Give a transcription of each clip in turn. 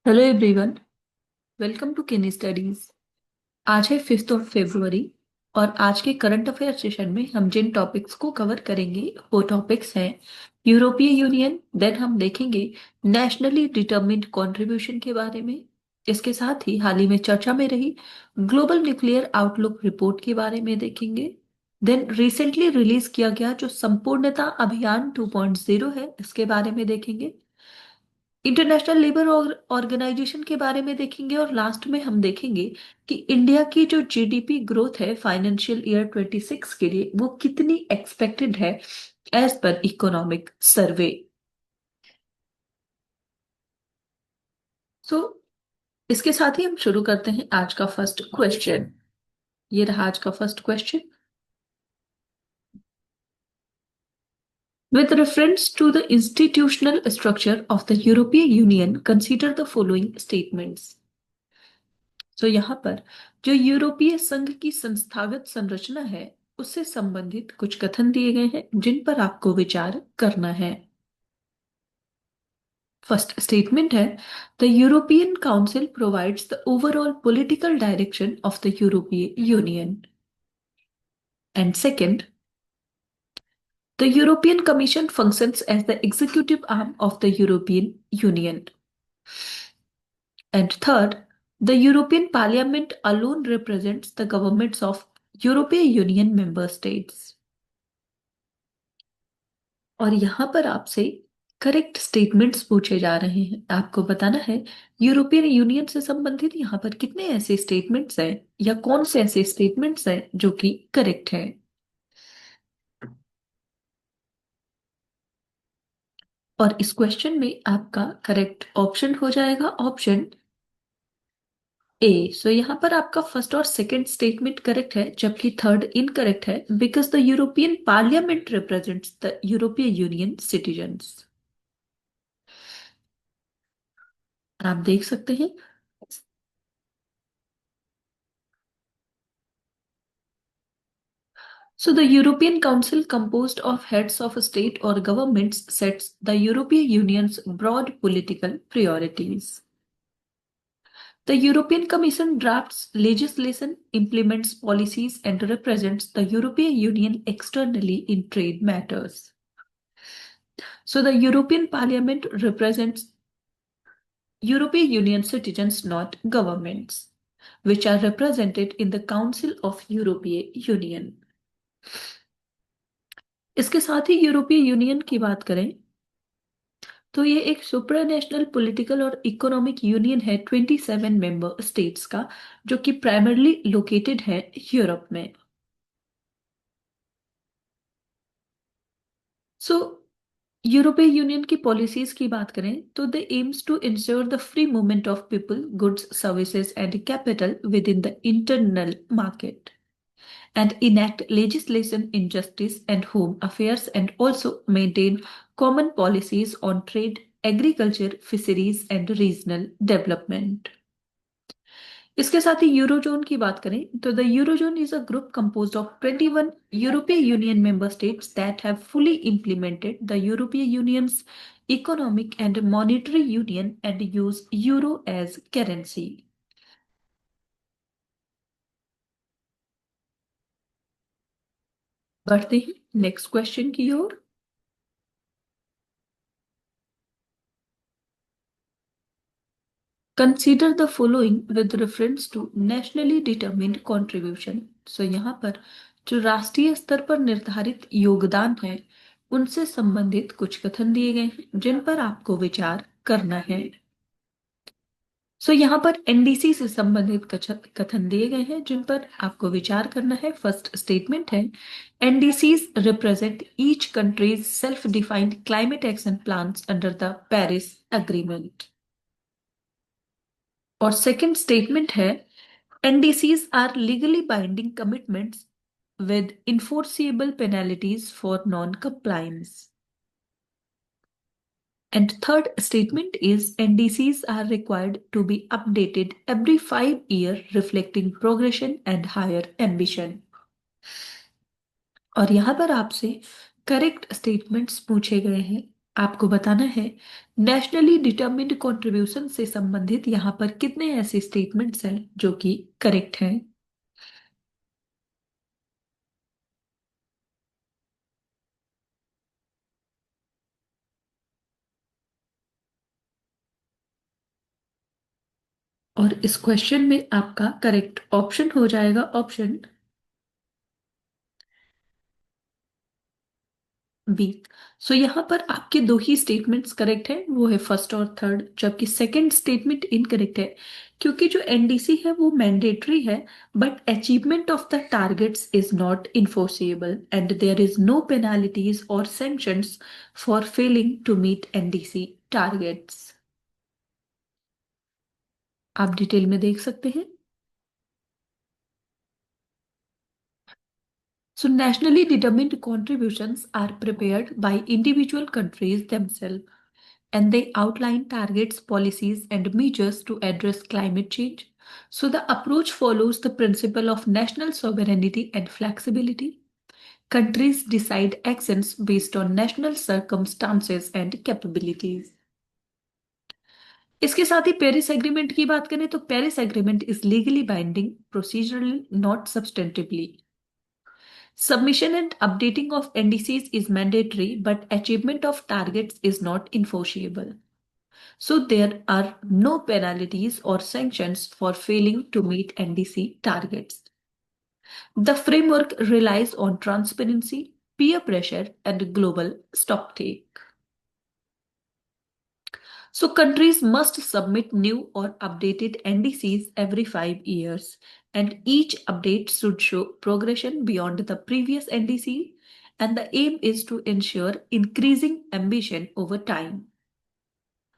Hello everyone. Welcome to केनी studies. आज है 5 फरवरी और आज के करंट अफेयर सेशन में हम जिन टॉपिक्स को कवर करेंगे वो टॉपिक्स हैं यूरोपीय यूनियन। देन हम देखेंगे नेशनली डिटरमिन्ड कंट्रीब्यूशन के बारे में। इसके साथ ही हाल ही में चर्चा में रही ग्लोबल न्यूक्लियर आउटलुक रिपोर्ट के बारे में देखेंगे। देन रिसेंटली रिलीज किया गया जो संपूर्णता अभियान 2.0 है इसके बारे में देखेंगे। इंटरनेशनल लेबर ऑर्गेनाइजेशन के बारे में देखेंगे और लास्ट में हम देखेंगे कि इंडिया की जो जीडीपी ग्रोथ है फाइनेंशियल ईयर 26 के लिए वो कितनी एक्सपेक्टेड है एज पर इकोनॉमिक सर्वे। सो इसके साथ ही हम शुरू करते हैं आज का फर्स्ट क्वेश्चन। ये रहा आज का first question. With reference to the institutional structure of the European Union, consider the following statements. तो यहाँ पर जो यूरोपीय संघ की संस्थागत संरचना है उससे संबंधित कुछ कथन दिए गए हैं जिन पर आपको विचार करना है। फर्स्ट स्टेटमेंट है the European council provides the overall political direction of the यूरोपीय union. And second, the European commission functions as the executive arm of the European union. And third, the European Parliament alone represents the governments of European Union member states. और यहाँ पर आपसे correct statements पूछे जा रहे हैं। आपको बताना है यूरोपियन यूनियन से संबंधित यहाँ पर कितने ऐसे स्टेटमेंट्स हैं या कौन से ऐसे स्टेटमेंट्स हैं जो कि करेक्ट हैं। और इस क्वेश्चन में आपका करेक्ट ऑप्शन हो जाएगा ऑप्शन ए। सो यहाँ पर आपका फर्स्ट और सेकंड स्टेटमेंट करेक्ट है जबकि थर्ड इनकरेक्ट है because the European parliament represents the European union citizens. आप देख सकते हैं। So the European Council, composed of heads of state or governments, sets the European Union's broad political priorities. The European Commission drafts legislation, implements policies, and represents the European Union externally in trade matters. So the European Parliament represents European Union citizens, not governments, which are represented in the Council of European Union. इसके साथ ही यूरोपीय union की बात करें तो ये एक सुप्रानेशनल political और इकोनॉमिक यूनियन है 27 मेंबर स्टेट्स का जो कि प्राइमरली लोकेटेड है यूरोप में। सो यूरोपीय यूनियन की पॉलिसीज की बात करें तो they aims to ensure the free movement of people goods services and capital within the internal market and enact legislation in justice and home affairs and also maintain common policies on trade, agriculture, fisheries and regional development. इसके साथ ही eurozone की बात करें तो the eurozone is a group composed of 21 European Union member states that have fully implemented the European Union's Economic and Monetary Union and use euro as currency. बढ़ते हैं next question की ओर। Consider the following with reference to nationally determined contribution. So यहाँ पर जो राष्ट्रीय स्तर पर निर्धारित योगदान है उनसे संबंधित कुछ कथन दिए गए हैं जिन पर आपको विचार करना है। सो यहाँ पर एनडीसी से संबंधित कथन दिए गए हैं जिन पर आपको विचार करना है। फर्स्ट स्टेटमेंट है NDCs represent each countries self defined climate action plans under the Paris agreement. और सेकंड स्टेटमेंट है NDCs are legally binding commitments with enforceable penalties for non-compliance. And third statement is NDCs are required to be updated every 5 years, reflecting progression and higher ambition. और यहाँ पर आपसे correct statements पूछे गए हैं आपको बताना है नेशनली डिटर्मिन्ड कंट्रीब्यूशन से संबंधित यहाँ पर कितने ऐसे स्टेटमेंट्स हैं जो कि करेक्ट हैं। और इस क्वेश्चन में आपका करेक्ट ऑप्शन हो जाएगा ऑप्शन बी। सो यहाँ पर आपके दो ही स्टेटमेंट्स करेक्ट है, वो है फर्स्ट और थर्ड, जबकि सेकंड स्टेटमेंट इनकरेक्ट है, क्योंकि जो एनडीसी है वो मैंडेटरी है, but achievement of the targets is not enforceable and there is no penalties और sanctions for failing to meet NDC targets. आप डिटेल में देख सकते हैं। So, nationally determined contributions are prepared by individual countries themselves, and they outline targets, policies, and measures to address climate change. So, the approach follows the principle of national sovereignty and flexibility. Countries decide actions based on national circumstances and capabilities. इसके साथ ही Paris agreement की बात करें तो Paris agreement is legally binding procedurally not substantively. Submission and updating of NDCs is mandatory, but achievement of targets is not enforceable. So there are no penalties or sanctions for failing to meet NDC targets. The framework relies on transparency, peer pressure, and global stocktake. So countries must submit new or updated NDCs every 5 years, and each update should show progression beyond the previous NDC, and the aim is to ensure increasing ambition over time.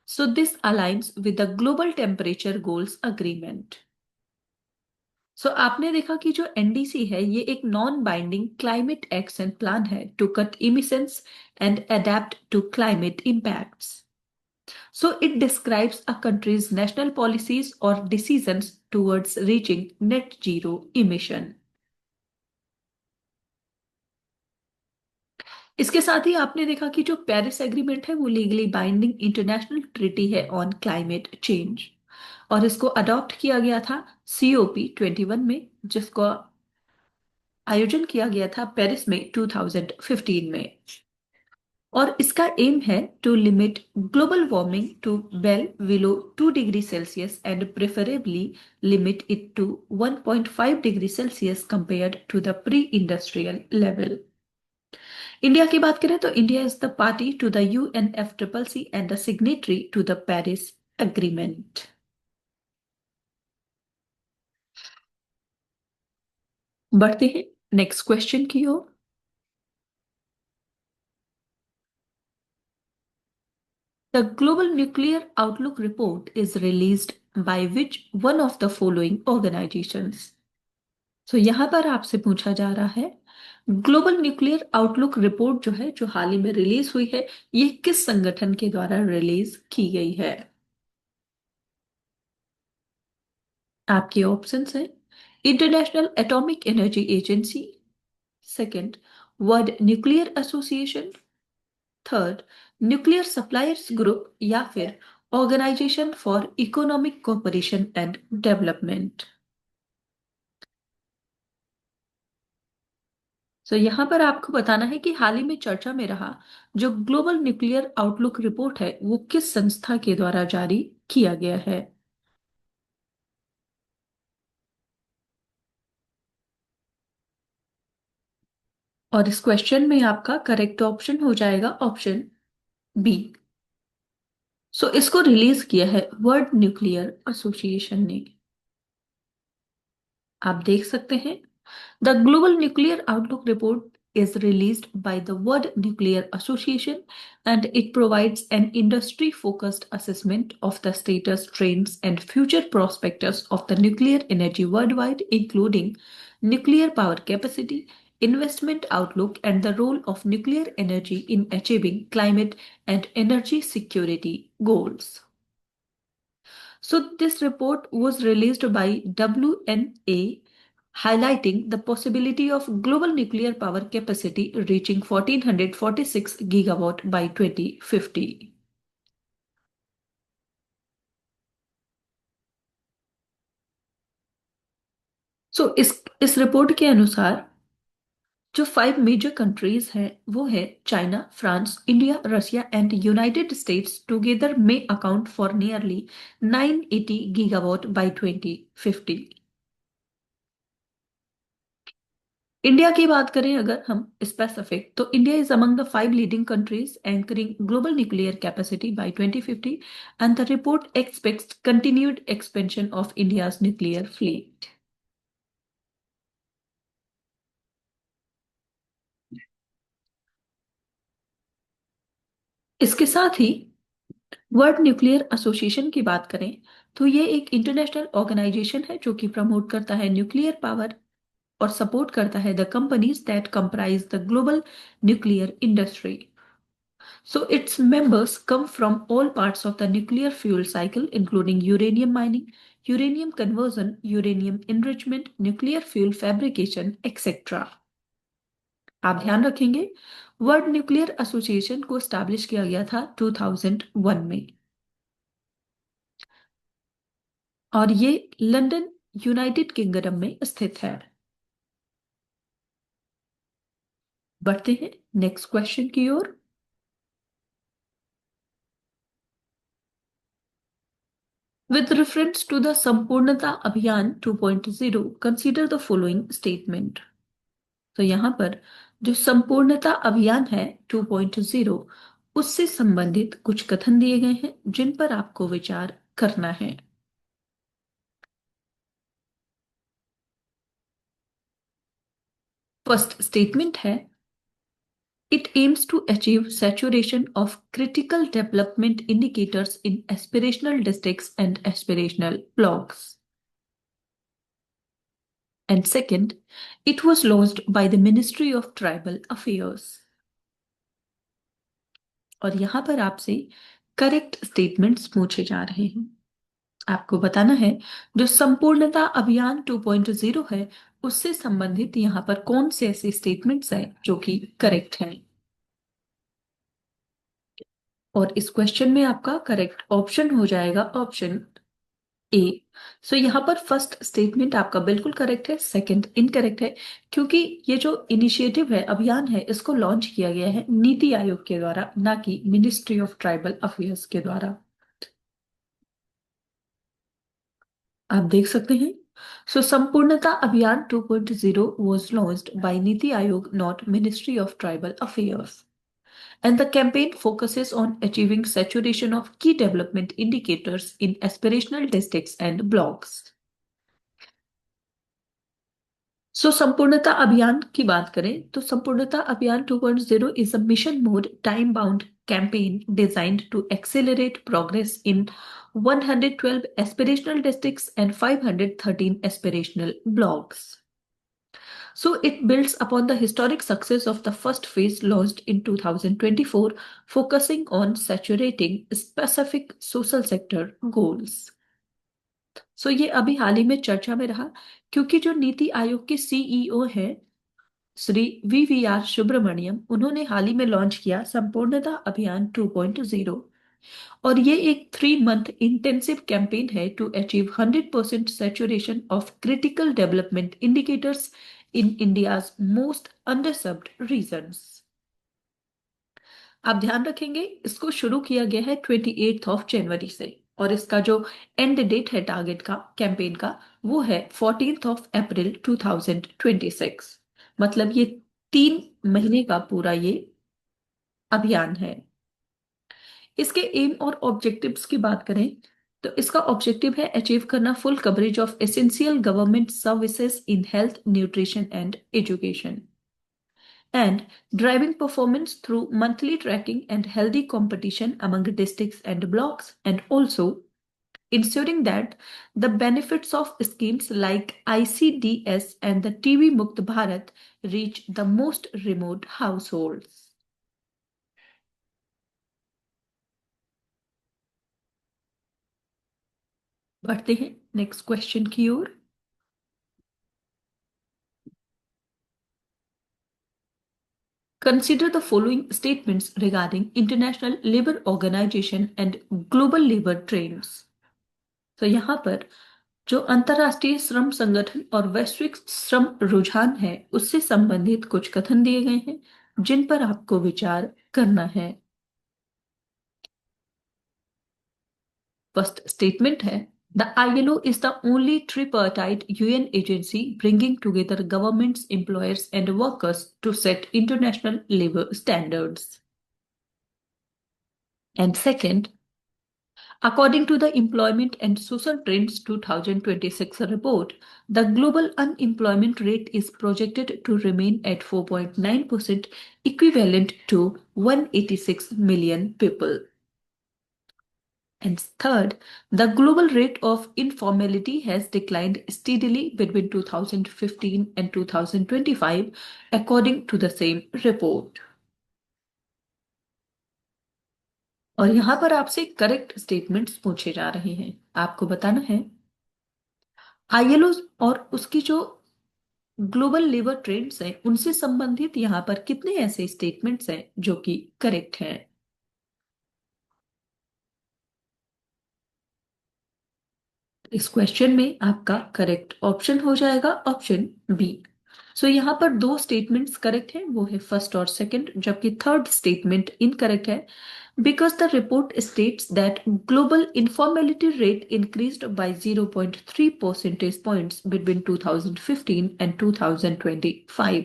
So this aligns with the Global Temperature Goals Agreement. So आपने देखा कि जो NDC है ये एक non binding climate action plan है to cut emissions and adapt to climate impacts. So it describes a country's national policies or decisions towards reaching net zero emission. इसके साथ ही आपने देखा कि जो पेरिस एग्रीमेंट है वो लीगली बाइंडिंग इंटरनेशनल ट्रीटी है ऑन क्लाइमेट चेंज, और इसको अडॉप्ट किया गया था COP 21 में, जिसको आयोजन किया गया था पेरिस में 2015 में। और इसका एम है to limit global warming to well below 2 degree Celsius and preferably limit it to 1.5 degree Celsius compared to the pre industrial level. India की बात करें तो India is the party to the UNFCCC and the signatory to the Paris Agreement. बढ़ते हैं next question की ओर। The Global Nuclear Outlook report is released by which one of the following organizations? So यहाँ पर आपसे पूछा जा रहा है ग्लोबल न्यूक्लियर आउटलुक रिपोर्ट जो है, जो हाल ही में रिलीज हुई है, ये किस संगठन के द्वारा रिलीज की गई है। आपके ऑप्शंस हैं international atomic energy agency, second world nuclear association, third nuclear suppliers group, या फिर organisation for economic cooperation and development. So यहाँ पर आपको बताना है कि हाल ही में चर्चा में रहा जो ग्लोबल न्यूक्लियर आउटलुक रिपोर्ट है वो किस संस्था के द्वारा जारी किया गया है। और इस क्वेश्चन में आपका करेक्ट ऑप्शन हो जाएगा ऑप्शन बी। सो इसको रिलीज किया है वर्ल्ड न्यूक्लियर एसोसिएशन ने। आप देख सकते हैं The Global Nuclear Outlook report is released by the World Nuclear Association, and it provides an industry focused assessment of the status, trends, and future prospects of the nuclear energy worldwide, including nuclear power capacity, investment outlook, and the role of nuclear energy in achieving climate and energy security goals. So, this report was released by WNA highlighting the possibility of global nuclear power capacity reaching 1446 gigawatt by 2050. इस report के अनुसार जो 5 major countries हैं वो है China, France, India, Russia and United States together में account for nearly 980 gigawatt by 2050। India की बात करें अगर हम स्पेसिफिक, तो India is among the 5 leading countries anchoring global nuclear capacity by 2050 and the report expects continued expansion of India's nuclear fleet. इसके साथ ही world nuclear association की बात करें तो ये एक इंटरनेशनल ऑर्गेनाइजेशन है जो कि प्रमोट करता है न्यूक्लियर पावर और सपोर्ट करता है the companies that comprise the global nuclear industry. So its members come from all parts of the nuclear fuel cycle, including uranium mining, uranium conversion, uranium enrichment, nuclear fuel fabrication, etc. आप ध्यान रखेंगे, world nuclear association को establish किया गया था 2001 में और ये लंदन, यूनाइटेड किंगडम में स्थित है। बढ़ते हैं नेक्स्ट क्वेश्चन की ओर। With reference to the Sampurnata Abhiyan 2.0, consider the following statement. तो यहाँ पर जो संपूर्णता अभियान है 2.0 उससे संबंधित कुछ कथन दिए गए हैं जिन पर आपको विचार करना है। फर्स्ट स्टेटमेंट है, it aims to achieve saturation of critical development indicators in aspirational districts and aspirational blocks. And second, it was launched by the Ministry of Tribal Affairs. और यहां पर आपसे करेक्ट स्टेटमेंट्स पूछे जा रहे हैं। आपको बताना है जो संपूर्णता अभियान 2.0 है उससे संबंधित यहाँ पर कौन से ऐसे स्टेटमेंट्स हैं जो कि करेक्ट हैं। और इस क्वेश्चन में आपका करेक्ट ऑप्शन हो जाएगा ऑप्शन ए। सो यहाँ पर फर्स्ट स्टेटमेंट आपका बिल्कुल करेक्ट है, सेकंड इनकरेक्ट है, क्योंकि ये जो इनिशिएटिव है, अभियान है, इसको लॉन्च किया गया है नीति आयोग के द्वारा, ना कि मिनिस्ट्री ऑफ ट्राइबल अफेयर्स के द्वारा। आप देख सकते हैं, सो संपूर्णता अभियान 2.0 was launched by NITI Aayog, not Ministry of Tribal Affairs, and the campaign focuses on achieving saturation of key development indicators in aspirational districts and blocks. सो संपूर्णता अभियान की बात करें तो संपूर्णता अभियान 2.0 is a mission mode time bound campaign designed to accelerate progress in 112 aspirational districts and 513 aspirational blocks. So it builds upon the historic success of the first phase launched in 2024, focusing on saturating specific social sector goals. सो ये अभी हाल ही में चर्चा में रहा क्योंकि जो नीति आयोग के CEO हैं श्री वीवीआर सुब्रमण्यम, उन्होंने हाल ही में लॉन्च किया संपूर्णता अभियान 2.0 और ये एक 3 मंथ इंटेंसिव कैंपेन है to achieve 100% saturation of critical development indicators in India's most underserved regions. आप ध्यान रखेंगे, इसको शुरू किया गया है 28 जनवरी से और इसका जो एंड डेट है टारगेट का कैंपेन का वो है 14 अप्रैल 2026। मतलब ये 3 महीने का पूरा ये अभियान है। इसके एम और ऑब्जेक्टिव्स की बात करें तो इसका ऑब्जेक्टिव है अचीव करना full coverage of essential government services in health, nutrition and education, and driving performance through monthly tracking and healthy competition among districts and blocks, and also ensuring that the benefits of schemes like ICDS and the TV Mukt Bharat reach the most remote households. बढ़ते हैं next question की ओर। Consider the following statements regarding International Labour Organization and global labor trends. तो यहाँ पर जो अंतर्राष्ट्रीय श्रम संगठन और वैश्विक श्रम रुझान है उससे संबंधित कुछ कथन दिए गए हैं जिन पर आपको विचार करना है। फर्स्ट स्टेटमेंट है the ILO is the only tripartite UN agency bringing together governments, employers, and workers to set international labor standards. And second, according to the Employment and Social Trends 2026 report, the global unemployment rate is projected to remain at 4.9%, equivalent to 186 million people. And third, the global rate of informality has declined steadily between 2015 and 2025, according to the same report. और यहां पर आपसे correct statements पूछे जा रहे हैं, आपको बताना है ILO और उसकी जो ग्लोबल लेबर ट्रेंड्स हैं उनसे संबंधित यहां पर कितने ऐसे स्टेटमेंट्स हैं जो कि करेक्ट हैं। इस क्वेश्चन में आपका करेक्ट ऑप्शन हो जाएगा ऑप्शन बी। सो यहाँ पर दो स्टेटमेंट्स करेक्ट हैं, वो है फर्स्ट और सेकंड, जबकि थर्ड स्टेटमेंट इनकरेक्ट है because the report states that global informality rate increased by 0.3 percentage points between 2015 and 2025.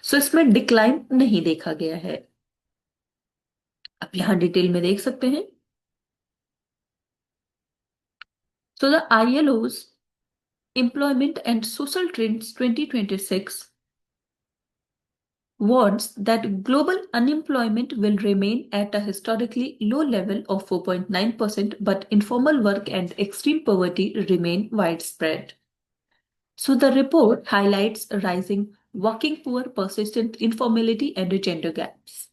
सो इसमें डिक्लाइन नहीं देखा गया है। आप यहां डिटेल में देख सकते हैं। So the ILO's Employment and Social Trends 2026 warns that global unemployment will remain at a historically low level of 4.9%, but informal work and extreme poverty remain widespread. So the report highlights rising working poor, persistent informality, and gender gaps.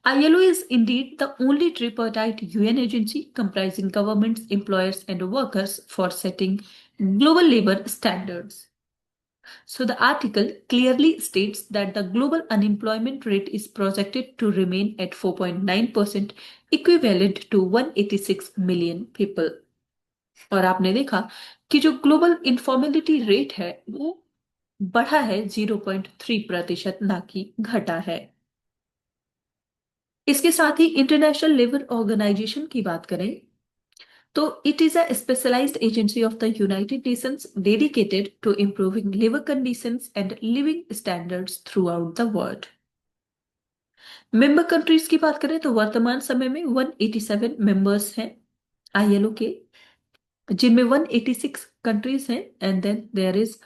ILO is indeed the only tripartite UN agency comprising governments, employers, and workers for setting global labor standards. So the article clearly states that the global unemployment rate is projected to remain at 4.9%, equivalent to 186 million people. और आपने देखा कि जो global इन्फॉर्मेलिटी rate है वो बढ़ा है 0.3%, ना कि घटा है। इसके साथ ही इंटरनेशनल लेबर ऑर्गेनाइजेशन की बात करें तो it is a specialised agency of the United Nations dedicated to improving labour conditions and living standards throughout the world. Member countries की बात करें तो वर्तमान समय में 187 मेंबर्स हैं ILO के, जिनमें 186 कंट्रीज हैं and then there is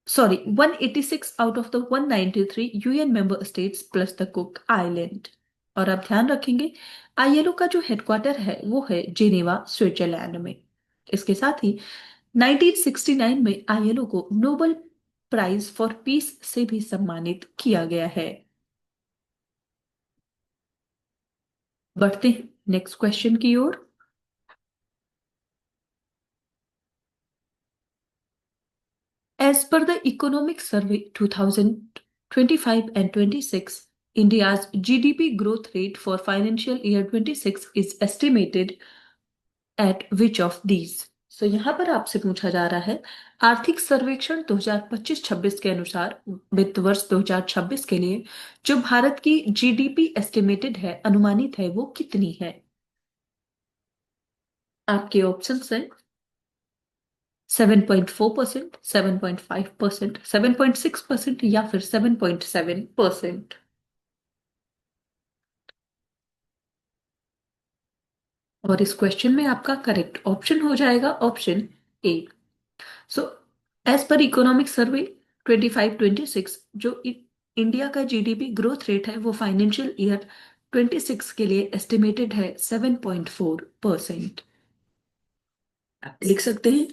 186 out of the 193 UN member states plus the Cook Island. और आप ध्यान रखेंगे ILO का जो हेडक्वार्टर है वो है जेनेवा, स्विट्जरलैंड में। इसके साथ ही 1969 में ILO को नोबेल प्राइज फॉर पीस से भी सम्मानित किया गया है। बढ़ते हैं नेक्स्ट क्वेश्चन की ओर। As per the Economic Survey 2025 and 26, India's GDP growth rate for financial year 26 is estimated at which of these? So यहाँ पर आपसे पूछा जा रहा है आर्थिक सर्वेक्षण 2025-26 के अनुसार वित्त वर्ष 2026 के लिए जो भारत की GDP एस्टिमेटेड है, अनुमानित है, वो कितनी है। आपके ऑप्शंस हैं 7.4%, 7.5%, 7.6% या फिर 7.7%। और इस क्वेश्चन में आपका करेक्ट ऑप्शन हो जाएगा option A. So as per economic survey 25-26 जो इंडिया का GDP ग्रोथ रेट है वो फाइनेंशियल ईयर 26 के लिए एस्टिमेटेड है 7.4%। आप लिख सकते हैं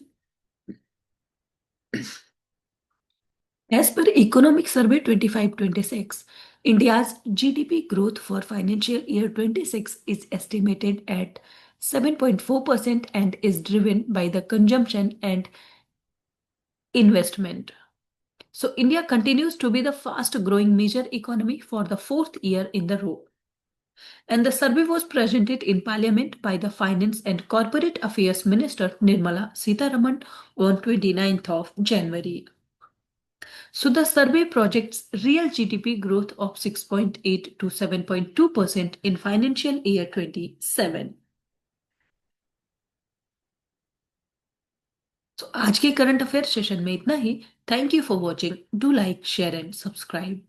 As per Economic Survey 25-26, India's GDP growth for financial year 26 is estimated at 7.4% and is driven by the consumption and investment. So India continues to be the fast growing major economy for the fourth year in the row. And the survey was presented in Parliament by the Finance and Corporate Affairs Minister Nirmala Sitharaman on 29th of January. So the survey projects real GDP growth of 6.8 to 7.2% in financial year 27. तो आज के current affair session में इतना ही. Thank you for watching. Do like share and subscribe.